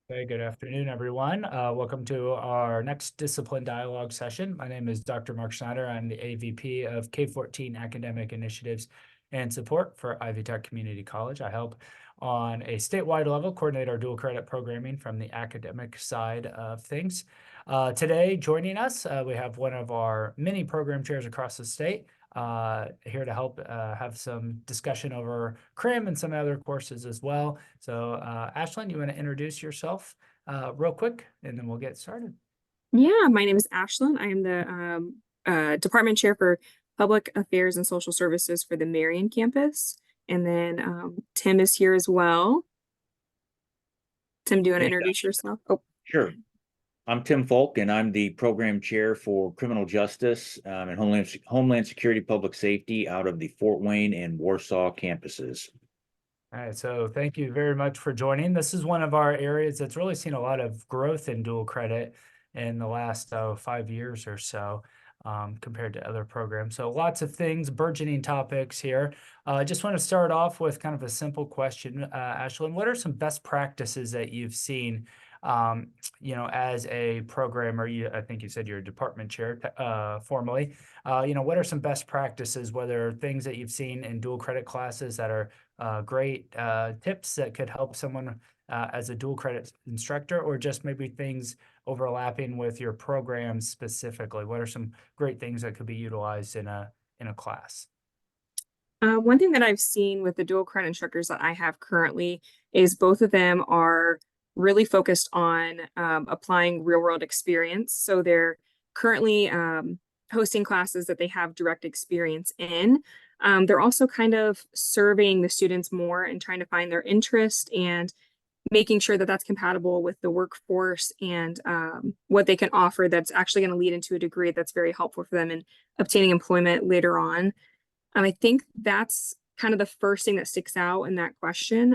Hey, good afternoon, everyone. Welcome to our next discipline dialogue session. My name is Dr. Mark Schneider. I'm the AVP of K-14 Academic Initiatives and Support for Ivy Tech Community College. I help on a statewide level coordinate our dual credit programming from the academic side of things. Today, joining us, we have one of our many program chairs across the state, here to help have some discussion over CRIM and some other courses as well. So Ashlyn, you want to introduce yourself real quick, and then we'll get started. Yeah, my name is Ashlyn. I am the department chair for Public Affairs and Social Services for the Marion campus. And then Tim is here as well. Tim, do you want to Thanks, introduce yourself? Oh, Sure. I'm Tim Folk, and I'm the program chair for criminal justice and Homeland Security Public Safety out of the Fort Wayne and Warsaw campuses. All right, so thank you very much for joining. This is one of our areas that's really seen a lot of growth in dual credit in the last 5 years or so, compared to other programs. So lots of things, burgeoning topics here. I just want to start off with kind of a simple question, Ashlyn. What are some best practices that you've seen, as a programmer? I think you said you're a department chair, formally. What are some best practices, whether things that you've seen in dual credit classes that are great tips that could help someone as a dual credit instructor, or just maybe things overlapping with your program specifically? What are some great things that could be utilized in a class? one thing that I've seen with the dual credit instructors that I have currently is both of them are really focused on applying real world experience. So they're currently hosting classes that they have direct experience in. They're also kind of surveying the students more and trying to find their interest and making sure that that's compatible with the workforce and what they can offer that's actually going to lead into a degree that's very helpful for them in obtaining employment later on. I think that's kind of the first thing that sticks out in that question.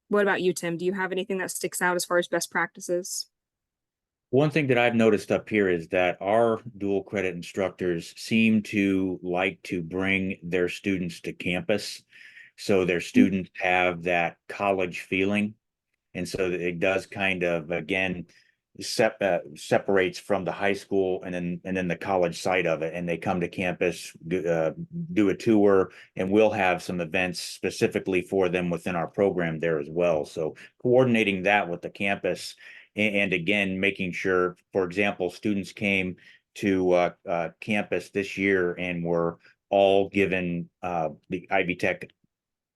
What about you, Tim? Do you have anything that sticks out as far as best practices? One thing that I've noticed up here is that our dual credit instructors seem to like to bring their students to campus. So their students have that college feeling. And so it does kind of, again, separates from the high school and then the college side of it. And they come to campus, do a tour, and we'll have some events specifically for them within our program there as well. So coordinating that with the campus, and again, making sure, for example, students came to campus this year and were all given the Ivy Tech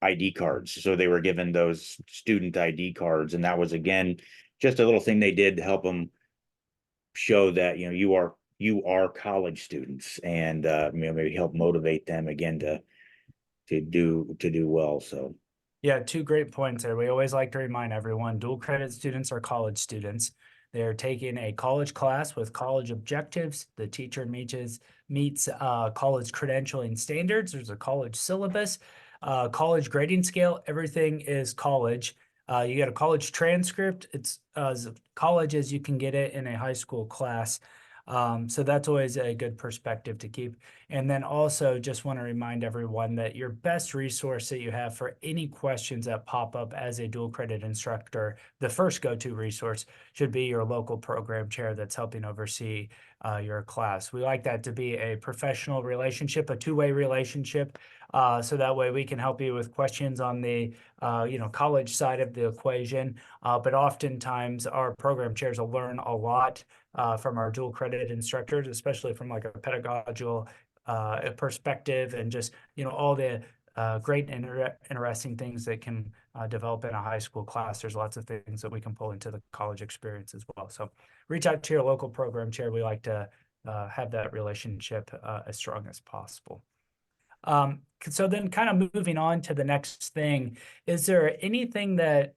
ID cards. So they were given those student ID cards. And that was, again, just a little thing they did to help them show that, you are college students, and maybe help motivate them again to do well. So Yeah, two great points there. We always like to remind everyone, dual credit students are college students. They're taking a college class with college objectives. The teacher meets college credentialing standards. There's a college syllabus, college grading scale. Everything is college. You get a college transcript. It's as college as you can get it in a high school class. So that's always a good perspective to keep. And then also just want to remind everyone that your best resource that you have for any questions that pop up as a dual credit instructor, the first go-to resource should be your local program chair that's helping oversee your class. We like that to be a professional relationship, a two-way relationship. So that way we can help you with questions on the college side of the equation. But oftentimes our program chairs will learn a lot from our dual credit instructors, especially from like a pedagogical perspective, and just all the great and interesting things that can develop in a high school class. There's lots of things that we can pull into the college experience as well. So reach out to your local program chair. We like to have that relationship as strong as possible. So then kind of moving on to the next thing, is there anything that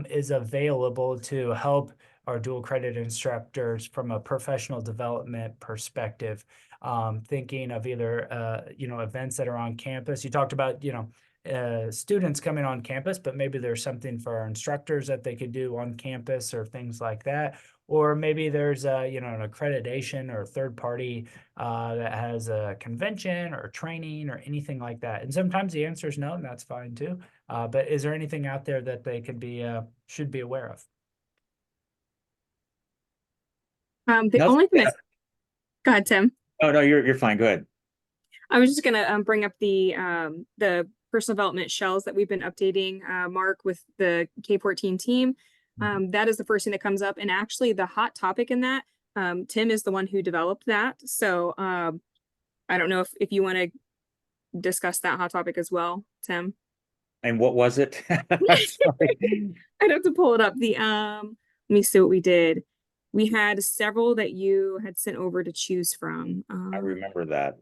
is available to help our dual credit instructors from a professional development perspective? Thinking of either, events that are on campus. You talked about, students coming on campus, but maybe there's something for our instructors that they could do on campus or things like that. Or maybe there's an accreditation or third party that has a convention or training or anything like that. And sometimes the answer is no, and that's fine too. But is there anything out there that they could be should be aware of? The No, only thing yeah. that's, go ahead, Tim. Oh, no, you're fine. Go ahead. I was just gonna bring up the personal development shells that we've been updating, Mark, with the K-14 team. That is the first thing that comes up, and actually the hot topic in that, Tim is the one who developed that. So I don't know if you want to discuss that hot topic as well, Tim. And what was it? Sorry. I'd have to pull it up. Let me see what we did. We had several that you had sent over to choose from. I remember that.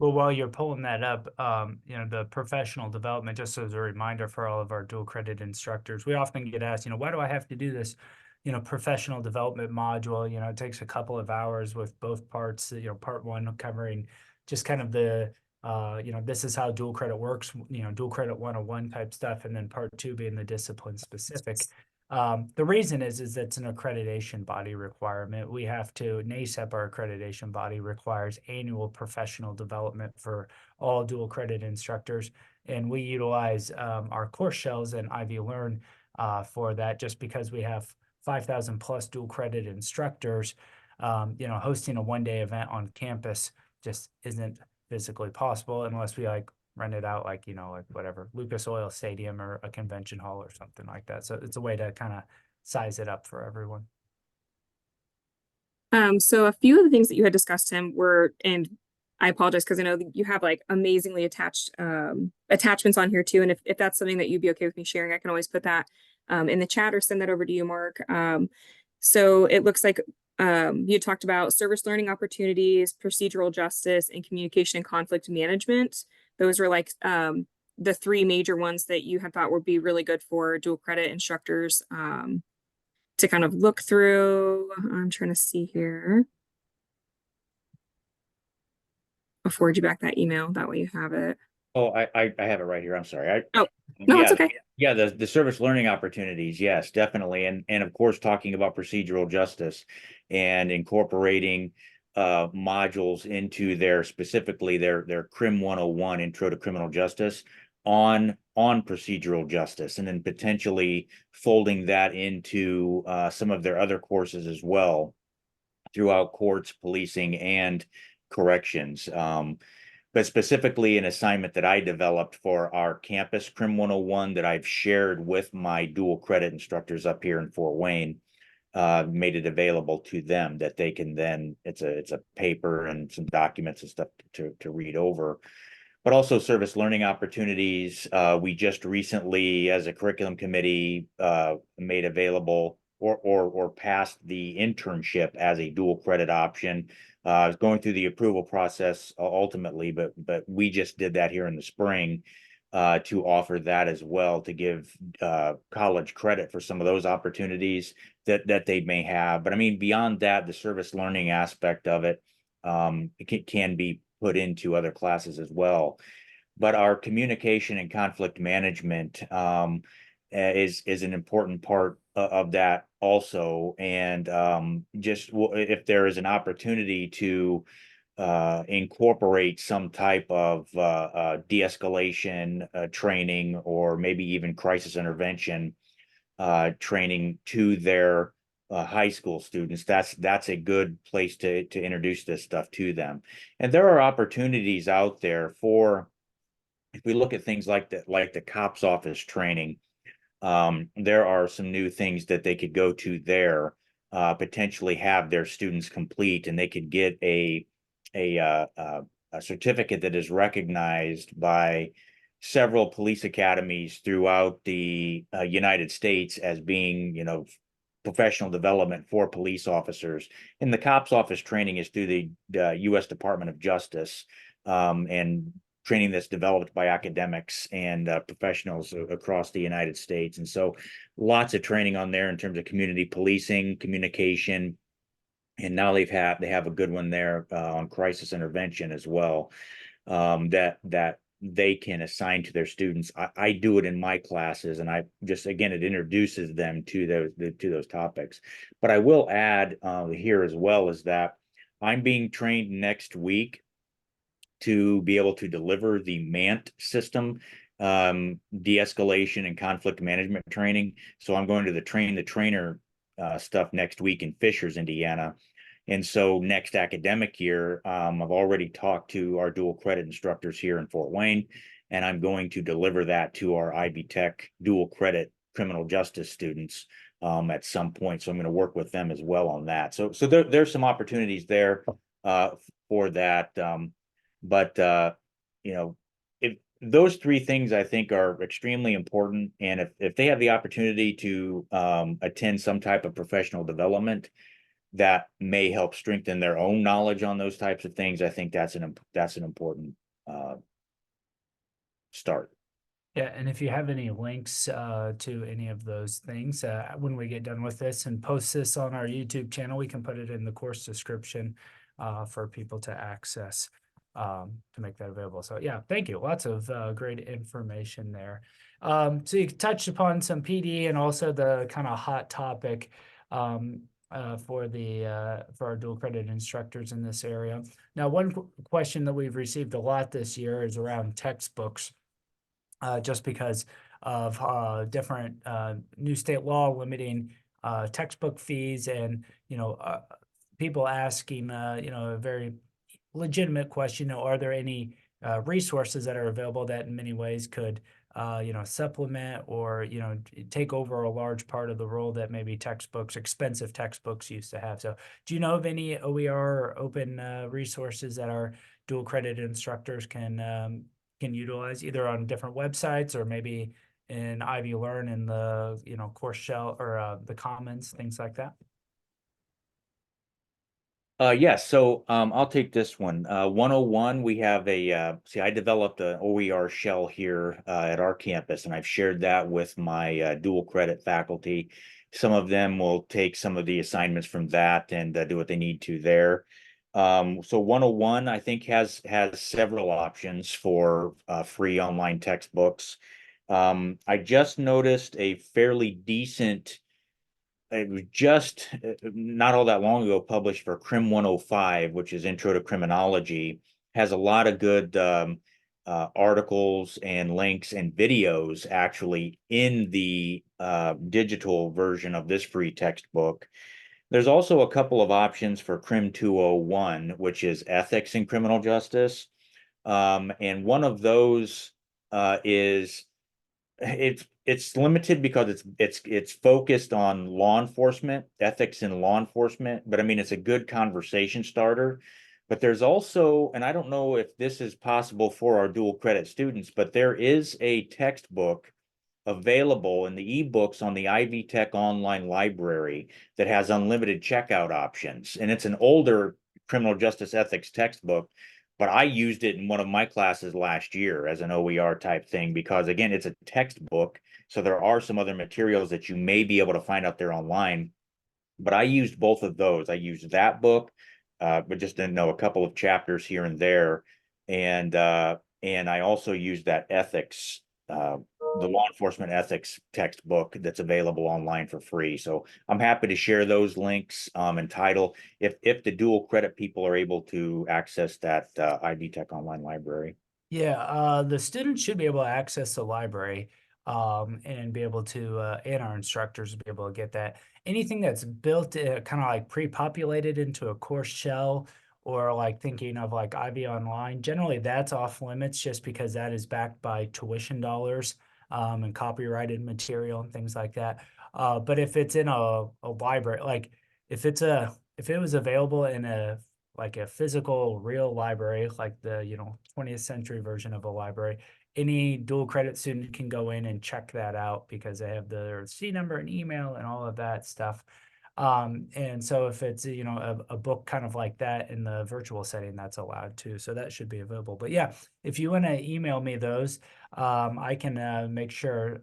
Well, while you're pulling that up, the professional development, just as a reminder for all of our dual credit instructors, we often get asked, why do I have to do this, professional development module? It takes a couple of hours with both parts, part one covering just kind of the, this is how dual credit works, dual credit 101 type stuff, and then part two being the discipline specific. The reason is it's an accreditation body requirement. We have to, NACEP, our accreditation body, requires annual professional development for all dual credit instructors. And we utilize our course shells and Ivy Learn for that, just because we have 5,000 plus dual credit instructors. Hosting a one-day event on campus just isn't physically possible unless we rent it out like whatever, Lucas Oil Stadium or a convention hall or something like that. So it's a way to kind of size it up for everyone. So a few of the things that you had discussed, Tim, were, and I apologize because I know that you have like amazingly attached attachments on here too. And if that's something that you'd be okay with me sharing, I can always put that in the chat or send that over to you, Mark. So it looks like you talked about service learning opportunities, procedural justice, and communication and conflict management. Those were like the three major ones that you had thought would be really good for dual credit instructors to kind of look through. I'm trying to see here. I'll forward you back that email. That way you have it. Oh, I have it right here. I'm sorry. Oh, no, it's okay. Yeah, the service learning opportunities, yes, definitely. And of course, talking about procedural justice and incorporating modules into specifically their CRIM 101, Intro to Criminal Justice, on procedural justice, and then potentially folding that into some of their other courses as well throughout courts, policing, and corrections. But specifically an assignment that I developed for our campus CRIM 101 that I've shared with my dual credit instructors up here in Fort Wayne, made it available to them that they can then, it's a paper and some documents and stuff to read over. But also service learning opportunities. We just recently, as a curriculum committee, made available or passed the internship as a dual credit option. Going through the approval process ultimately, but we just did that here in the spring to offer that as well, to give college credit for some of those opportunities that they may have. But I mean, beyond that, the service learning aspect of it can be put into other classes as well. But our communication and conflict management is an important part of that also. And just if there is an opportunity to incorporate some type of de-escalation training, or maybe even crisis intervention training to their high school students, that's a good place to introduce this stuff to them. And there are opportunities out there for, if we look at things like the cops office training, there are some new things that they could go to there, potentially have their students complete, and they could get a certificate that is recognized by several police academies throughout the United States as being, professional development for police officers. And the cops office training is through the U.S. Department of Justice, and training that's developed by academics and professionals across the United States. And so lots of training on there in terms of community policing, communication, and now they have a good one there on crisis intervention as well, that they can assign to their students. I do it in my classes, and I just, again, it introduces them to those topics. But I will add here as well is that I'm being trained next week to be able to deliver the MANT system, de-escalation and conflict management training. So I'm going to the train the trainer stuff next week in Fishers, Indiana. And so next academic year, I've already talked to our dual credit instructors here in Fort Wayne, and I'm going to deliver that to our Ivy Tech dual credit criminal justice students at some point. So I'm going to work with them as well on that. So there's some opportunities there for that. But you know, if those three things I think are extremely important, and if they have the opportunity to attend some type of professional development that may help strengthen their own knowledge on those types of things, I think that's an important start. Yeah, and if you have any links to any of those things, when we get done with this and post this on our YouTube channel, we can put it in the course description for people to access to make that available. So yeah, thank you. Lots of great information there. So you touched upon some PD and also the kind of hot topic for our dual credit instructors in this area. Now, one question that we've received a lot this year is around textbooks. Just because of different new state law limiting textbook fees, and people asking a very legitimate question: are there any resources that are available that in many ways could supplement or take over a large part of the role that maybe expensive textbooks used to have? So do you know of any OER or open resources that our dual credit instructors can utilize either on different websites or maybe in Ivy Learn in the course shell or the commons, things like that? Yes, so I'll take this one. 101, we have I developed an OER shell here at our campus, and I've shared that with my dual credit faculty. Some of them will take some of the assignments from that and do what they need to there. So 101, I think, has several options for free online textbooks. I just noticed a fairly decent, it was just not all that long ago published for CRIM 105, which is Intro to Criminology, has a lot of good articles and links and videos actually in the digital version of this free textbook. There's also a couple of options for CRIM 201, which is Ethics in Criminal Justice. And one of those is it's limited because it's focused on law enforcement, ethics in law enforcement, but I mean it's a good conversation starter. But there's also, and I don't know if this is possible for our dual credit students, but there is a textbook available in the ebooks on the Ivy Tech online library that has unlimited checkout options. And it's an older criminal justice ethics textbook, but I used it in one of my classes last year as an OER type thing because, again, it's a textbook. So there are some other materials that you may be able to find out there online. But I used both of those. I used that book, but just didn't know a couple of chapters here and there. And I also used that ethics, the law enforcement ethics textbook that's available online for free. So I'm happy to share those links and title if the dual credit people are able to access that Ivy Tech online library. Yeah, the students should be able to access the library and be able to, and our instructors be able to get that. Anything that's built kind of like pre-populated into a course shell or like thinking of like Ivy Online, generally that's off limits just because that is backed by tuition dollars and copyrighted material and things like that. But if it's in a library, like if it was available in a like a physical real library, like the 20th century version of a library, any dual credit student can go in and check that out because they have their C number and email and all of that stuff. And so if it's a book kind of like that in the virtual setting, that's allowed too. So that should be available. But yeah, if you want to email me those, I can make sure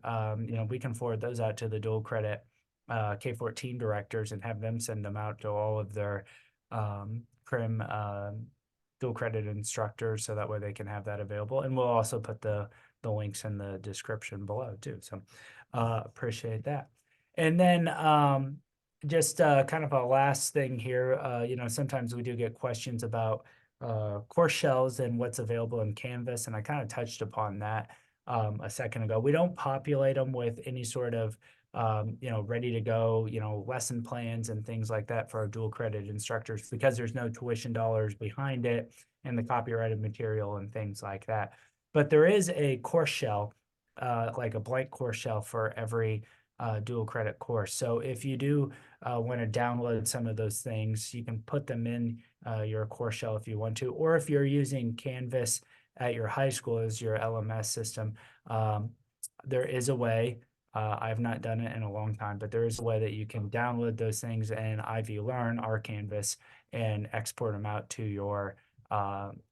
we can forward those out to the dual credit K-14 directors and have them send them out to all of their CRIM dual credit instructors so that way they can have that available. And we'll also put the links in the description below too. So appreciate that. And then just kind of a last thing here, sometimes we do get questions about course shells and what's available in Canvas. And I kind of touched upon that a second ago. We don't populate them with any sort of ready to go, lesson plans and things like that for our dual credit instructors, because there's no tuition dollars behind it and the copyrighted material and things like that. But there is a course shell, like a blank course shell for every dual credit course. So if you do want to download some of those things, you can put them in your course shell if you want to, or if you're using Canvas at your high school as your LMS system, there is a way. I've not done it in a long time, but there is a way that you can download those things in Ivy Learn, our Canvas, and export them out to your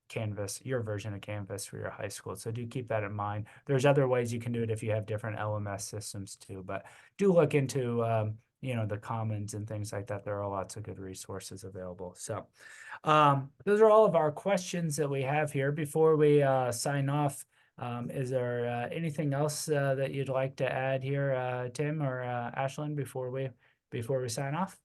Canvas, your version of Canvas for your high school. So do keep that in mind. There's other ways you can do it if you have different LMS systems too, but do look into the commons and things like that. There are lots of good resources available. So those are all of our questions that we have here. Before we sign off, is there anything else that you'd like to add here, Tim or Ashlyn, before we sign off?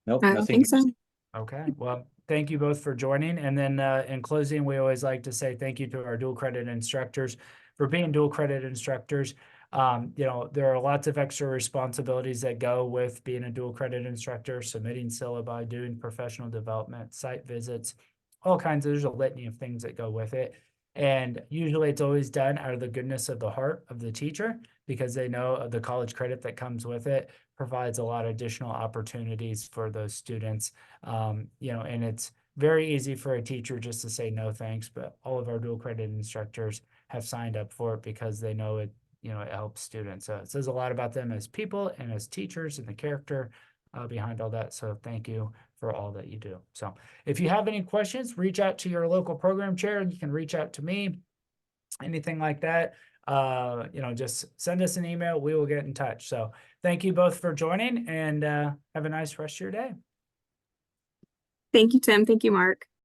Nope, I don't nothing. think so. Okay, well, thank you both for joining. And then in closing, we always like to say thank you to our dual credit instructors for being dual credit instructors. There are lots of extra responsibilities that go with being a dual credit instructor: submitting syllabi, doing professional development, site visits, all kinds of, there's a litany of things that go with it. And usually it's always done out of the goodness of the heart of the teacher, because they know the college credit that comes with it provides a lot of additional opportunities for those students. And it's very easy for a teacher just to say no thanks, but all of our dual credit instructors have signed up for it because they know it, it helps students. So it says a lot about them as people and as teachers and the character behind all that. So thank you for all that you do. So if you have any questions, reach out to your local program chair, and you can reach out to me, anything like that. Just send us an email. We will get in touch. So thank you both for joining, and have a nice rest of your day. Thank you, Tim. Thank you, Mark.